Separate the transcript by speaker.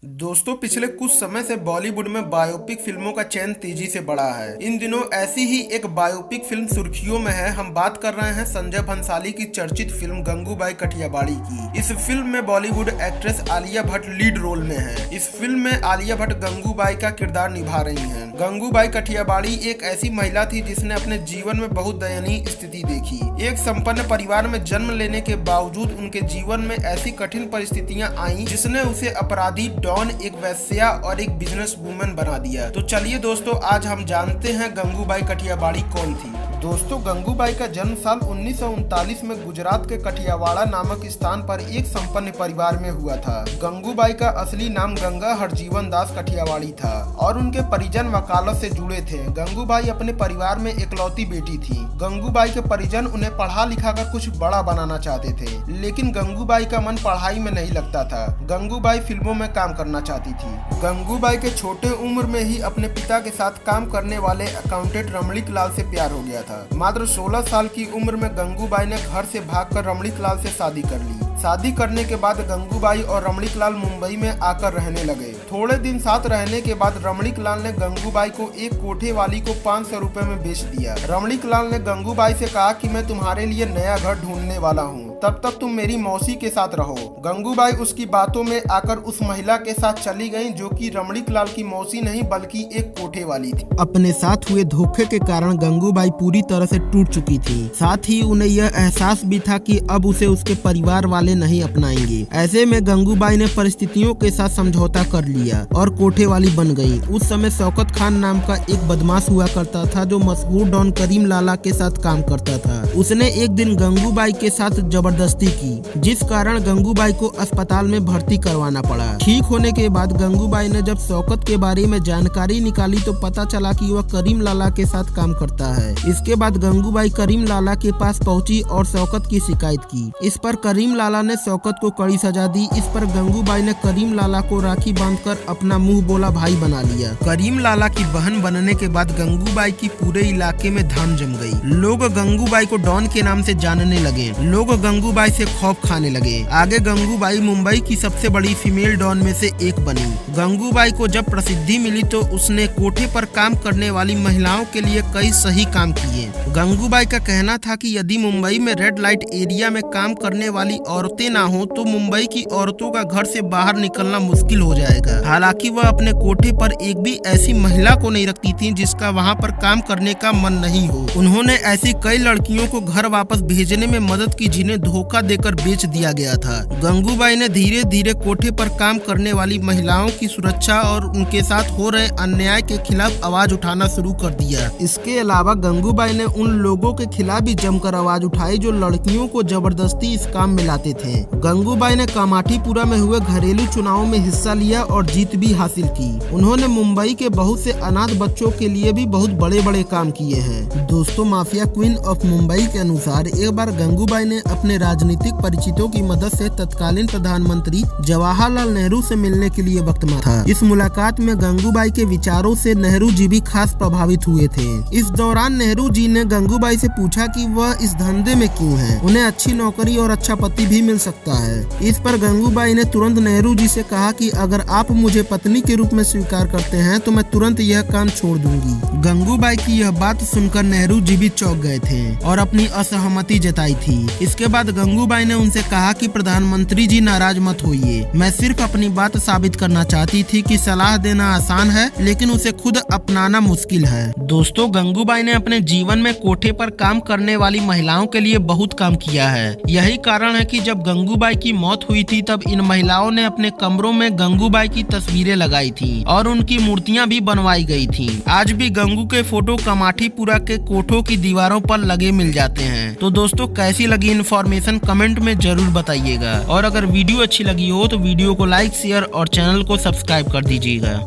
Speaker 1: दोस्तों, पिछले कुछ समय से बॉलीवुड में बायोपिक फिल्मों का चयन तेजी से बढ़ा है। इन दिनों ऐसी ही एक बायोपिक फिल्म सुर्खियों में है। हम बात कर रहे हैं संजय भंसाली की चर्चित फिल्म गंगूबाई कठियावाड़ी की। इस फिल्म में Bollywood actress Alia Bhatt lead role में है। इस फिल्म में आलिया भट्ट गंगूबाई का किरदार निभा रही हैं। गंगूबाई कठियावाड़ी एक ऐसी महिला थी जिसने अपने जीवन में बहुत दयनीय स्थिति देखी। एक संपन्न परिवार में जन्म लेने के बावजूद उनके जीवन में ऐसी कठिन परिस्थितियां आईं जिसने उसे अपराधी, डॉन, एक वैश्या और एक बिजनेस वुमन बना दिया। तो चलिए दोस्तों, आज हम जानते हैं गंगूबाई कठियावाड़ी कौन थी। दोस्तों, गंगूबाई का जन्म साल 1939 में गुजरात के कठियावाड़ा नामक स्थान पर एक संपन्न परिवार में हुआ था। गंगूबाई का असली नाम गंगा हरजीवन दास कठियावाड़ी था और उनके परिजन वकालत से जुड़े थे। गंगूबाई अपने परिवार में इकलौती बेटी थी। गंगूबाई के परिजन उन्हें पढ़ा लिखा कर कुछ बड़ा बनाना चाहते थे, लेकिन गंगूबाई का मन पढ़ाई में नहीं लगता था। गंगूबाई फिल्मों में काम करना चाहती थी। गंगूबाई के छोटे उम्र में ही अपने पिता के साथ काम करने वाले अकाउंटेंट रमणीक लाल से प्यार हो गया था। मात्र 16 साल की उम्र में गंगूबाई ने घर से भागकर रमणीक लाल से शादी कर ली। शादी करने के बाद गंगूबाई और रमणीक लाल मुंबई में आकर रहने लगे। थोड़े दिन साथ रहने के बाद रमणीक लाल ने गंगूबाई को एक कोठे वाली को 500 रुपए में बेच दिया। रमणीक लाल ने गंगूबाई से कहा कि मैं तुम्हारे लिए नया घर ढूंढने वाला हूँ, तब तक तुम मेरी मौसी के साथ रहो। गंगूबाई उसकी बातों में आकर उस महिला के साथ चली गईं, जो कि रमणीक लाल की मौसी नहीं बल्कि एक कोठे वाली थी। अपने साथ हुए धोखे के कारण गंगूबाई पूरी तरह से टूट चुकी थी। साथ ही उन्हें यह एहसास भी था कि अब उसे उसके परिवार वाले नहीं अपनाएंगे। ऐसे में गंगूबाई ने परिस्थितियों के साथ समझौता कर लिया और कोठे वाली बन गई। उस समय शौकत खान नाम का एक बदमाश हुआ करता था जो मशहूर डॉन करीम लाला के साथ काम करता था। उसने एक दिन गंगूबाई के साथ जबरदस्ती की, जिस कारण गंगूबाई को अस्पताल में भर्ती करवाना पड़ा। ठीक होने के बाद गंगूबाई ने जब शौकत के बारे में जानकारी निकाली तो पता चला कि वह करीम लाला के साथ काम करता है। इसके बाद गंगूबाई करीम लाला के पास पहुंची और शौकत की शिकायत की। इस पर करीम लाला ने शौकत को कड़ी सजा दी। इस पर गंगूबाई ने करीम लाला को राखी बांधकर अपना मुंह बोला भाई बना लिया। करीम लाला की बहन बनने के बाद गंगूबाई की पूरे इलाके में धाम जम गई। लोग गंगूबाई को डॉन के नाम से जानने लगे। लोग गंगूबाई से खौफ खाने लगे। आगे गंगूबाई मुंबई की सबसे बड़ी फीमेल डॉन में से एक बनी। गंगूबाई को जब प्रसिद्धि मिली तो उसने कोठे पर काम करने वाली महिलाओं के लिए कई सही काम किए। गंगूबाई का कहना था कि यदि मुंबई में रेड लाइट एरिया में काम करने वाली औरतें ना हो तो मुंबई की औरतों का घर से बाहर निकलना मुश्किल हो जाएगा। हालांकि वह अपने कोठे पर एक भी ऐसी महिला को नहीं रखती थी जिसका वहां पर काम करने का मन नहीं हो। उन्होंने ऐसी कई लड़कियों को घर वापस भेजने में मदद की जिन्हें धोखा देकर बेच दिया गया था। गंगूबाई ने धीरे धीरे कोठे पर काम करने वाली महिलाओं की सुरक्षा और उनके साथ हो रहे अन्याय के खिलाफ आवाज उठाना शुरू कर दिया। इसके अलावा गंगूबाई ने उन लोगों के खिलाफ भी जमकर आवाज उठाई जो लड़कियों को जबरदस्ती इस काम में लाते थे। गंगूबाई ने कामाठीपुरा में हुए घरेलू चुनाव में हिस्सा लिया और जीत भी हासिल की। उन्होंने मुंबई के बहुत से अनाथ बच्चों के लिए भी बहुत बड़े बड़े काम किए हैं। दोस्तों, माफिया क्वीन ऑफ मुंबई के अनुसार एक बार गंगूबाई ने अपने राजनीतिक परिचितों की मदद से तत्कालीन प्रधानमंत्री जवाहरलाल नेहरू से मिलने के लिए वक्त मांगा था। इस मुलाकात में गंगूबाई के विचारों से नेहरू जी भी खास प्रभावित हुए थे। इस दौरान नेहरू जी ने गंगूबाई से पूछा कि वह इस धंधे में क्यों है, उन्हें अच्छी नौकरी और अच्छा पति भी मिल सकता है। इस पर गंगूबाई ने तुरंत नेहरू जी से कहा कि अगर आप मुझे पत्नी के रूप में स्वीकार करते हैं तो मैं तुरंत यह काम छोड़ दूंगी। गंगूबाई की यह बात सुनकर नेहरू जी भी चौंक गए थे और अपनी असहमति जताई थी। इसके बाद गंगूबाई ने उनसे कहा कि प्रधानमंत्री जी नाराज मत होइए, मैं सिर्फ अपनी बात साबित करना चाहती थी कि सलाह देना आसान है लेकिन उसे खुद अपनाना मुश्किल है। दोस्तों, गंगूबाई ने अपने जीवन में कोठे पर काम करने वाली महिलाओं के लिए बहुत काम किया है। यही कारण है कि जब गंगूबाई की मौत हुई थी तब इन महिलाओं ने अपने कमरों में गंगूबाई की तस्वीरें लगाई थी और उनकी मूर्तियां भी बनवाई गई थी। आज भी गंगू के फोटो कामाठीपुरा के कोठों की दीवारों पर लगे मिल जाते हैं। तो दोस्तों, कैसी लगी इन्फॉर्मेशन कमेंट में जरूर बताइएगा और अगर वीडियो अच्छी लगी हो तो वीडियो को लाइक, शेयर और चैनल को सब्सक्राइब कर दीजिएगा।